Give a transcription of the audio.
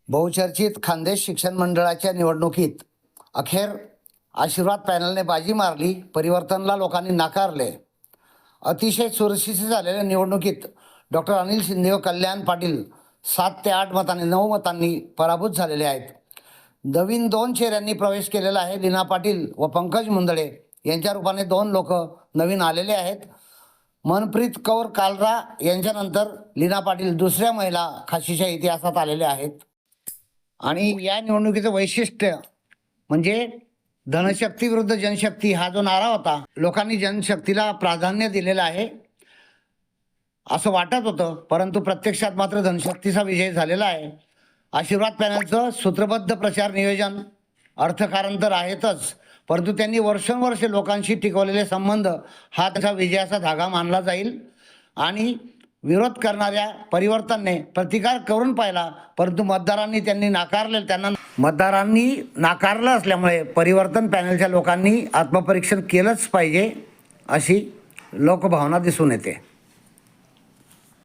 बहुचर्चित खानदेश शिक्षण मंडळाच्या निवडणुकीत अखेर आशीर्वाद पॅनलने बाजी मारली. परिवर्तनला लोकांनी नाकारले. अतिशय चुरशीची झालेल्या निवडणुकीत डॉक्टर अनिल शिंदे व कल्याण पाटील 7 ते 8 मतांनी 9 मतांनी पराभूत झालेले आहेत. नवीन 2 चेहऱ्यांनी प्रवेश केलेला आहे. लीना पाटील व पंकज मुंदडे यांच्या रूपाने 2 लोक नवीन आलेले आहेत. मनप्रीत कौर कालरा यांच्यानंतर लीना पाटील दुसऱ्या महिला खाशीच्या इतिहासात आलेल्या आहेत. आणि या निवडणुकीचं वैशिष्ट्य म्हणजे धनशक्ती विरुद्ध जनशक्ती हा जो नारा होता, लोकांनी जनशक्तीला प्राधान्य दिलेलं आहे असं वाटत होतं, परंतु प्रत्यक्षात मात्र धनशक्तीचा विजय झालेला आहे. आशीर्वाद पॅनलचं सूत्रबद्ध प्रचार नियोजन अर्थकारण तर आहेतच, परंतु त्यांनी वर्षानुवर्षे लोकांशी टिकवलेले संबंध हा त्याचा विजयाचा धागा मानला जाईल. आणि विरोध करणाऱ्या परिवर्तनने प्रतिकार करून पाहिला, परंतु त्यांना नाकारलं असल्यामुळे परिवर्तन पॅनलच्या लोकांनी आत्मपरीक्षण केलंच पाहिजे अशी लोकभावना दिसून येते.